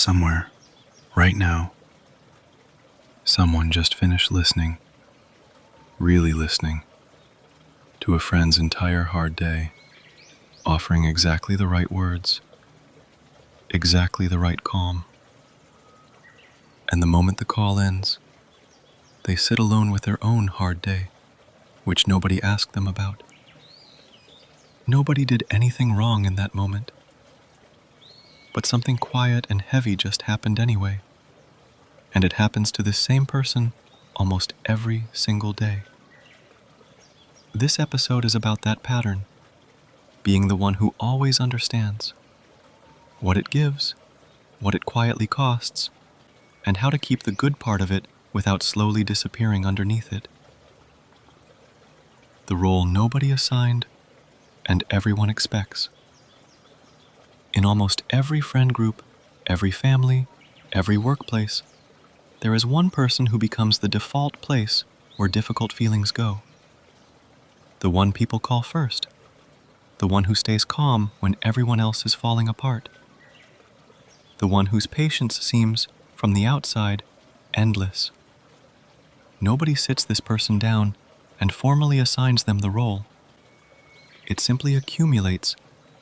Somewhere, right now, someone just finished listening, really listening, to a friend's entire hard day, offering exactly the right words, exactly the right calm. And the moment the call ends, they sit alone with their own hard day, which nobody asked them about. Nobody did anything wrong in that moment, but something quiet and heavy just happened anyway. And it happens to this same person almost every single day. This episode is about that pattern, being the one who always understands what it gives, what it quietly costs, and how to keep the good part of it without slowly disappearing underneath it. The role nobody assigned and everyone expects. In almost every friend group, every family, every workplace, there is one person who becomes the default place where difficult feelings go. The one people call first. The one who stays calm when everyone else is falling apart. The one whose patience seems, from the outside, endless. Nobody sits this person down and formally assigns them the role. It simply accumulates,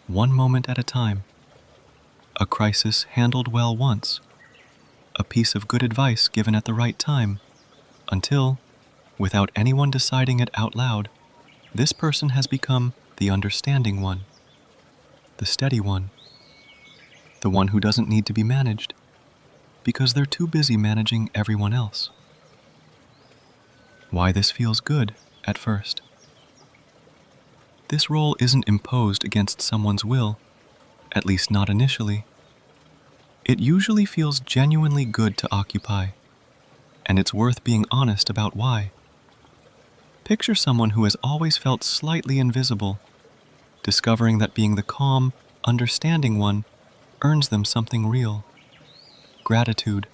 one moment at a time. A crisis handled well once. A piece of good advice given at the right time, until, without anyone deciding it out loud, this person has become the understanding one, the steady one, the one who doesn't need to be managed, because they're too busy managing everyone else. Why this feels good at first. This role isn't imposed against someone's will, at least not initially. It usually feels genuinely good to occupy, and it's worth being honest about why. Picture someone who has always felt slightly invisible, discovering that being the calm, understanding one earns them something real. Gratitude,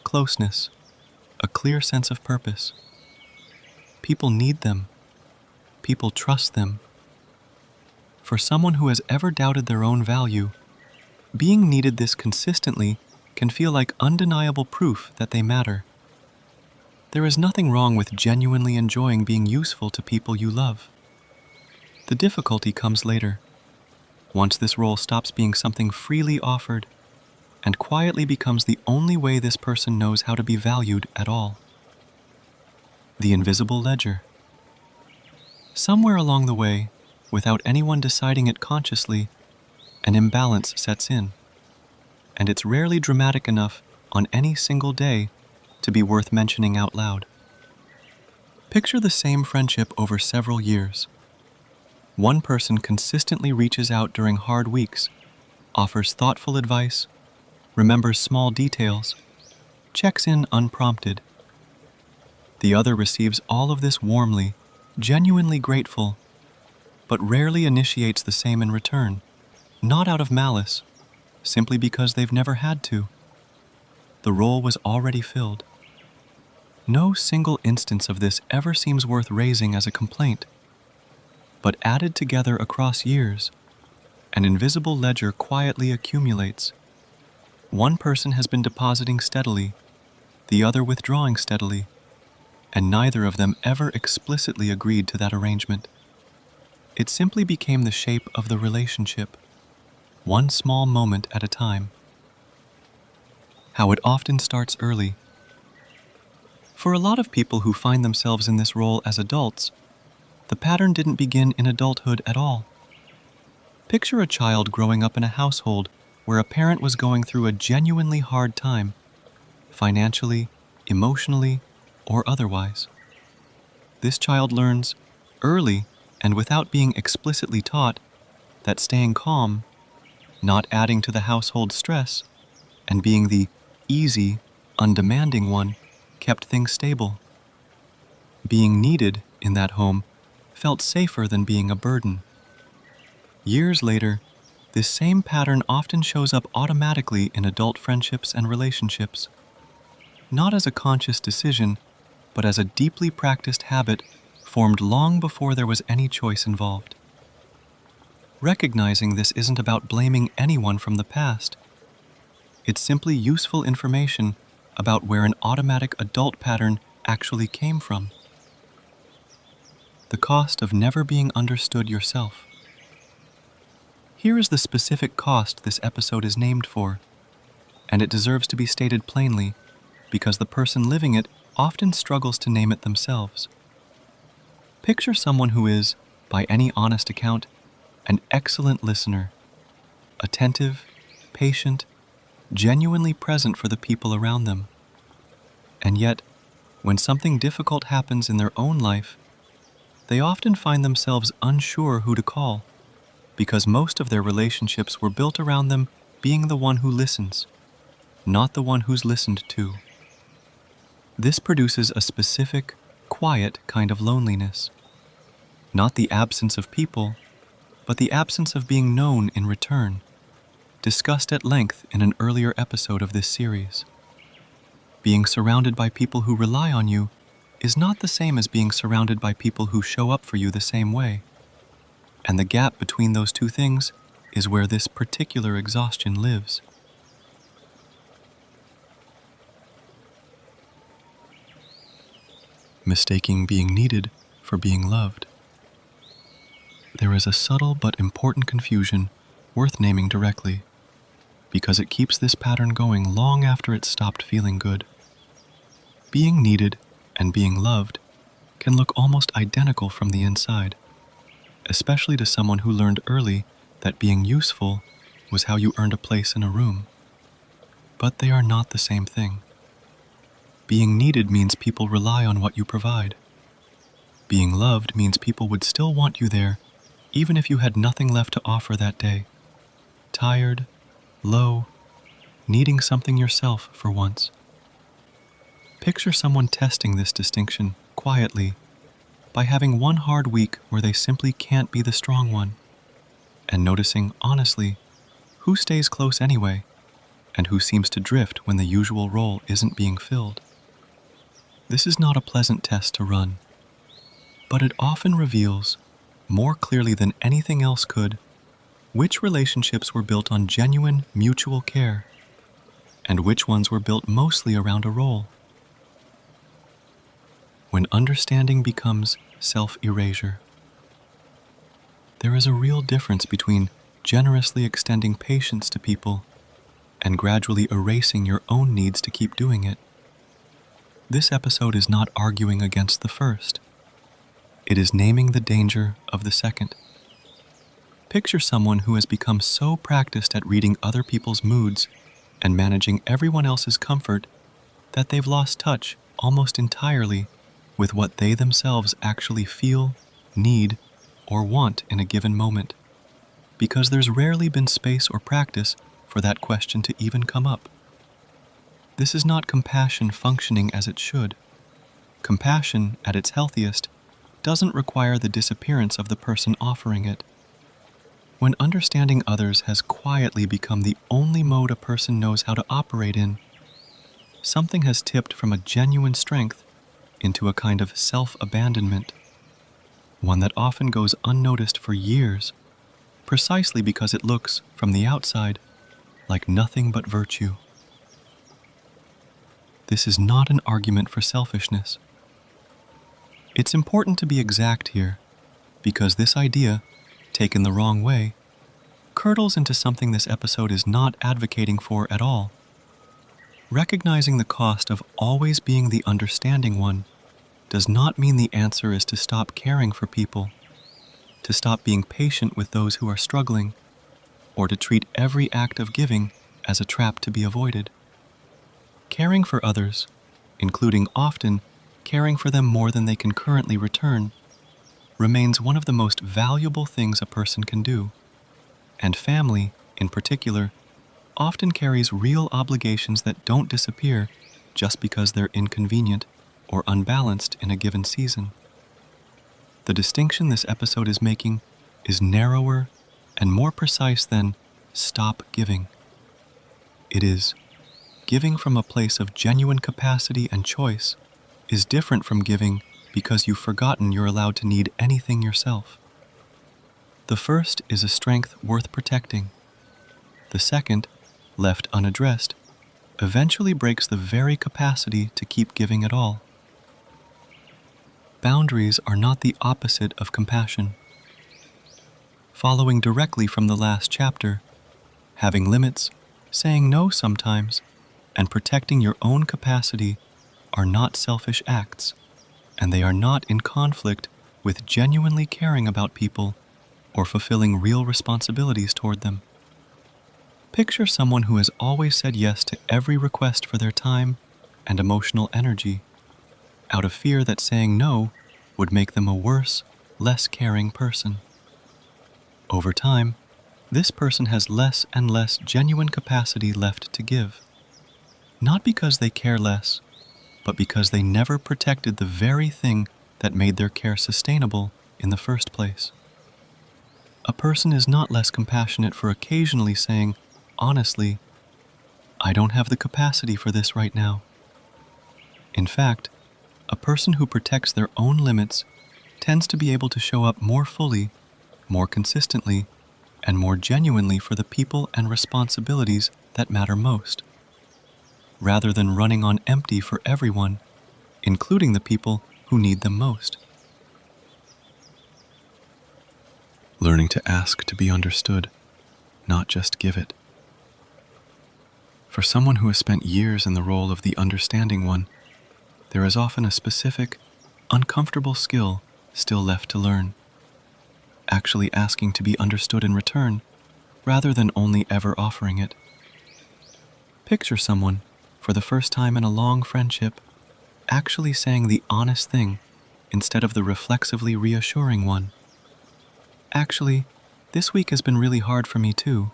closeness, a clear sense of purpose. People need them. People trust them. For someone who has ever doubted their own value, being needed this consistently can feel like undeniable proof that they matter. There is nothing wrong with genuinely enjoying being useful to people you love. The difficulty comes later, once this role stops being something freely offered and quietly becomes the only way this person knows how to be valued at all. The invisible ledger. Somewhere along the way, without anyone deciding it consciously, an imbalance sets in, and it's rarely dramatic enough on any single day to be worth mentioning out loud. Picture the same friendship over several years. One person consistently reaches out during hard weeks, offers thoughtful advice, remembers small details, checks in unprompted. The other receives all of this warmly, genuinely grateful, but rarely initiates the same in return. Not out of malice, simply because they've never had to. The role was already filled. No single instance of this ever seems worth raising as a complaint, but added together across years, an invisible ledger quietly accumulates. One person has been depositing steadily, the other withdrawing steadily, and neither of them ever explicitly agreed to that arrangement. It simply became the shape of the relationship, one small moment at a time. How it often starts early. For a lot of people who find themselves in this role as adults, the pattern didn't begin in adulthood at all. Picture a child growing up in a household where a parent was going through a genuinely hard time, financially, emotionally, or otherwise. This child learns, early and without being explicitly taught, that staying calm, not adding to the household stress, and being the easy, undemanding one kept things stable. Being needed in that home felt safer than being a burden. Years later, this same pattern often shows up automatically in adult friendships and relationships, not as a conscious decision, but as a deeply practiced habit formed long before there was any choice involved. Recognizing this isn't about blaming anyone from the past. It's simply useful information about where an automatic adult pattern actually came from. The cost of never being understood yourself. Here is the specific cost this episode is named for, and it deserves to be stated plainly because the person living it often struggles to name it themselves. Picture someone who is, by any honest account, an excellent listener, attentive, patient, genuinely present for the people around them. And yet, when something difficult happens in their own life, they often find themselves unsure who to call, because most of their relationships were built around them being the one who listens, not the one who's listened to. This produces a specific, quiet kind of loneliness. Not the absence of people, but the absence of being known in return, discussed at length in an earlier episode of this series. Being surrounded by people who rely on you is not the same as being surrounded by people who show up for you the same way. And the gap between those two things is where this particular exhaustion lives. Mistaking being needed for being loved. There is a subtle but important confusion worth naming directly, because it keeps this pattern going long after it's stopped feeling good. Being needed and being loved can look almost identical from the inside, especially to someone who learned early that being useful was how you earned a place in a room. But they are not the same thing. Being needed means people rely on what you provide. Being loved means people would still want you there even if you had nothing left to offer that day. Tired, low, needing something yourself for once. Picture someone testing this distinction quietly by having one hard week where they simply can't be the strong one, and noticing, honestly, who stays close anyway and who seems to drift when the usual role isn't being filled. This is not a pleasant test to run, but it often reveals, more clearly than anything else could, which relationships were built on genuine mutual care, and which ones were built mostly around a role. When understanding becomes self-erasure. There is a real difference between generously extending patience to people and gradually erasing your own needs to keep doing it. This episode is not arguing against the first. It is naming the danger of the second. Picture someone who has become so practiced at reading other people's moods and managing everyone else's comfort that they've lost touch almost entirely with what they themselves actually feel, need, or want in a given moment, because there's rarely been space or practice for that question to even come up. This is not compassion functioning as it should. Compassion, at its healthiest, doesn't require the disappearance of the person offering it. When understanding others has quietly become the only mode a person knows how to operate in, something has tipped from a genuine strength into a kind of self-abandonment, one that often goes unnoticed for years, precisely because it looks, from the outside, like nothing but virtue. This is not an argument for selfishness. It's important to be exact here, because this idea, taken the wrong way, curdles into something this episode is not advocating for at all. Recognizing the cost of always being the understanding one does not mean the answer is to stop caring for people, to stop being patient with those who are struggling, or to treat every act of giving as a trap to be avoided. Caring for others, including often caring for them more than they can currently return, remains one of the most valuable things a person can do, and family, in particular, often carries real obligations that don't disappear just because they're inconvenient or unbalanced in a given season. The distinction this episode is making is narrower and more precise than stop giving. It is giving from a place of genuine capacity and choice is different from giving because you've forgotten you're allowed to need anything yourself. The first is a strength worth protecting. The second, left unaddressed, eventually breaks the very capacity to keep giving at all. Boundaries are not the opposite of compassion. Following directly from the last chapter, having limits, saying no sometimes, and protecting your own capacity are not selfish acts, and they are not in conflict with genuinely caring about people or fulfilling real responsibilities toward them. Picture someone who has always said yes to every request for their time and emotional energy, out of fear that saying no would make them a worse, less caring person. Over time, this person has less and less genuine capacity left to give, not because they care less, but because they never protected the very thing that made their care sustainable in the first place. A person is not less compassionate for occasionally saying, honestly, I don't have the capacity for this right now. In fact, a person who protects their own limits tends to be able to show up more fully, more consistently, and more genuinely for the people and responsibilities that matter most, rather than running on empty for everyone, including the people who need them most. Learning to ask to be understood, not just give it. For someone who has spent years in the role of the understanding one, there is often a specific, uncomfortable skill still left to learn. Actually asking to be understood in return, rather than only ever offering it. Picture someone, for the first time in a long friendship, actually saying the honest thing instead of the reflexively reassuring one. Actually, this week has been really hard for me too,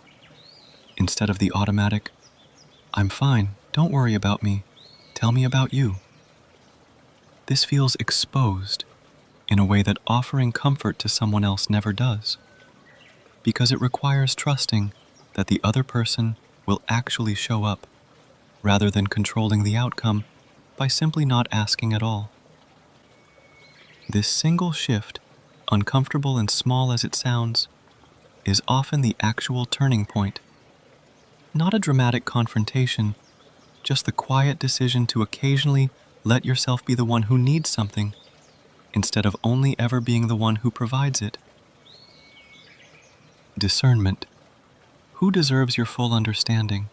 instead of the automatic, I'm fine, don't worry about me, tell me about you. This feels exposed in a way that offering comfort to someone else never does, because it requires trusting that the other person will actually show up, rather than controlling the outcome by simply not asking at all. This single shift, uncomfortable and small as it sounds, is often the actual turning point. Not a dramatic confrontation, just the quiet decision to occasionally let yourself be the one who needs something, instead of only ever being the one who provides it. Discernment. Who deserves your full understanding?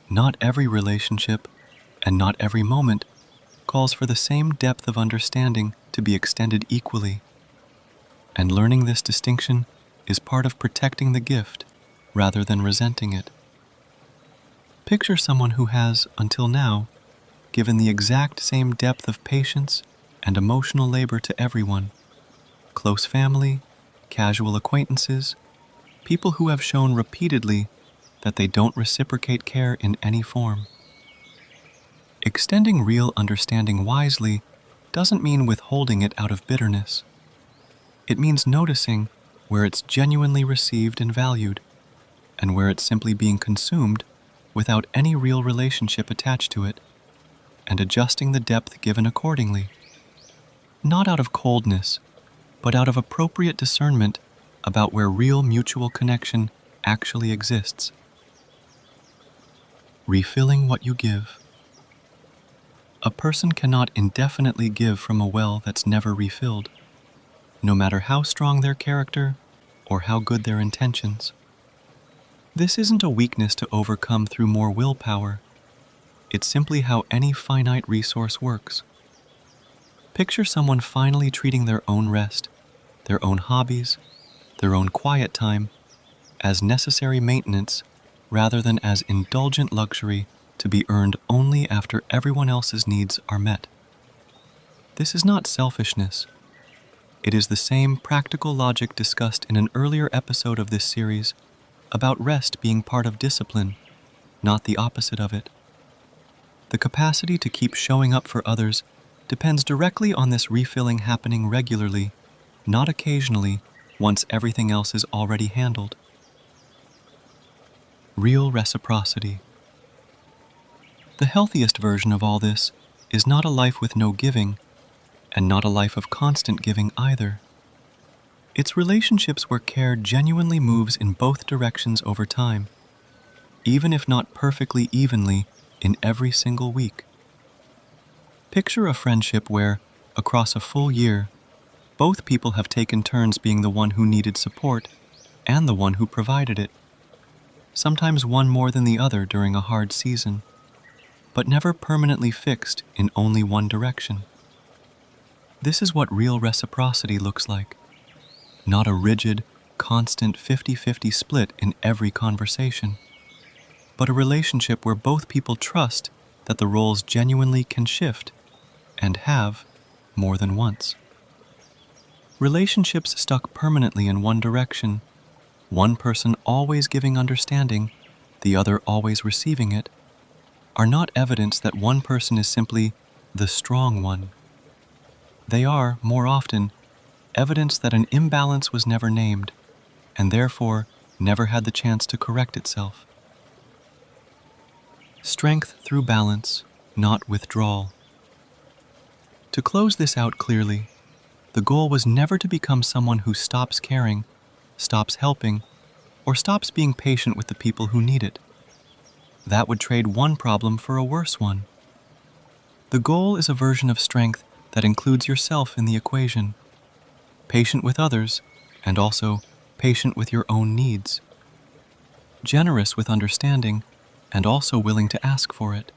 Not every relationship and not every moment calls for the same depth of understanding to be extended equally. And learning this distinction is part of protecting the gift rather than resenting it. Picture someone who has, until now, given the exact same depth of patience and emotional labor to everyone, close family, casual acquaintances, people who have shown repeatedly that they don't reciprocate care in any form. Extending real understanding wisely doesn't mean withholding it out of bitterness. It means noticing where it's genuinely received and valued, and where it's simply being consumed without any real relationship attached to it, and adjusting the depth given accordingly. Not out of coldness, but out of appropriate discernment about where real mutual connection actually exists. Refilling what you give. A person cannot indefinitely give from a well that's never refilled, no matter how strong their character or how good their intentions. This isn't a weakness to overcome through more willpower. It's simply how any finite resource works. Picture someone finally treating their own rest, their own hobbies, their own quiet time, as necessary maintenance rather than as indulgent luxury to be earned only after everyone else's needs are met. This is not selfishness. It is the same practical logic discussed in an earlier episode of this series about rest being part of discipline, not the opposite of it. The capacity to keep showing up for others depends directly on this refilling happening regularly, not occasionally, once everything else is already handled. Real reciprocity. The healthiest version of all this is not a life with no giving, and not a life of constant giving either. It's relationships where care genuinely moves in both directions over time. even if not perfectly evenly in every single week. Picture a friendship where, across a full year, both people have taken turns being the one who needed support and the one who provided it, sometimes one more than the other during a hard season, but never permanently fixed in only one direction. This is what real reciprocity looks like, not a rigid, constant 50-50 split in every conversation, but a relationship where both people trust that the roles genuinely can shift, and have, more than once. Relationships stuck permanently in one direction, one person always giving understanding, the other always receiving it, are not evidence that one person is simply the strong one. They are, more often, evidence that an imbalance was never named, and therefore never had the chance to correct itself. Strength through balance, not withdrawal. To close this out clearly, the goal was never to become someone who stops caring, stops helping, or stops being patient with the people who need it. That would trade one problem for a worse one. The goal is a version of strength that includes yourself in the equation, patient with others, and also patient with your own needs, generous with understanding, and also willing to ask for it,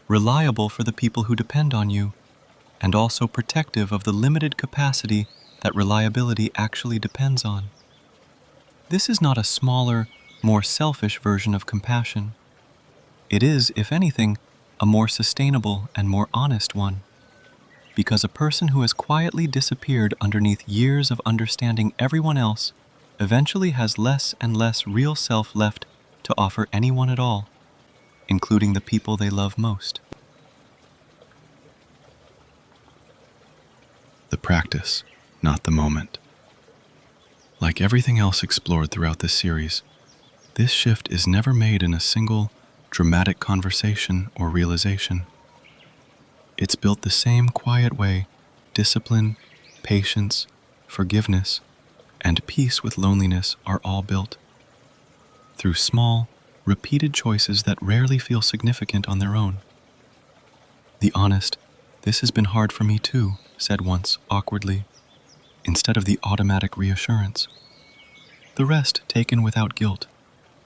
reliable for the people who depend on you, and also protective of the limited capacity that reliability actually depends on. This is not a smaller, more selfish version of compassion. It is, if anything, a more sustainable and more honest one, because a person who has quietly disappeared underneath years of understanding everyone else eventually has less and less real self left to offer anyone at all, including the people they love most. The practice, not the moment. Like everything else explored throughout this series, this shift is never made in a single, dramatic conversation or realization. It's built the same quiet way discipline, patience, forgiveness, and peace with loneliness are all built. Through small, repeated choices that rarely feel significant on their own. The honest, "This has been hard for me too," said once awkwardly, instead of the automatic reassurance. The rest taken without guilt,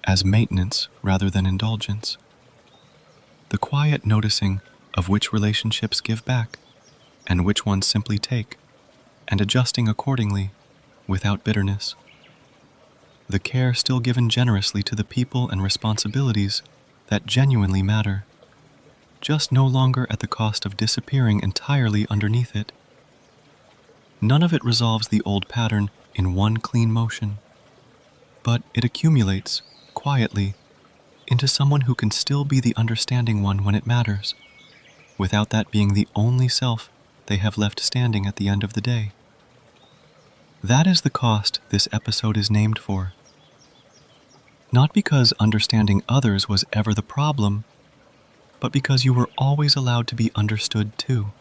as maintenance rather than indulgence. The quiet noticing of which relationships give back, and which ones simply take, and adjusting accordingly, without bitterness. The care still given generously to the people and responsibilities that genuinely matter, just no longer at the cost of disappearing entirely underneath it. None of it resolves the old pattern in one clean motion, but it accumulates, quietly, into someone who can still be the understanding one when it matters, without that being the only self they have left standing at the end of the day. That is the cost this episode is named for. Not because understanding others was ever the problem, but because you were always allowed to be understood too.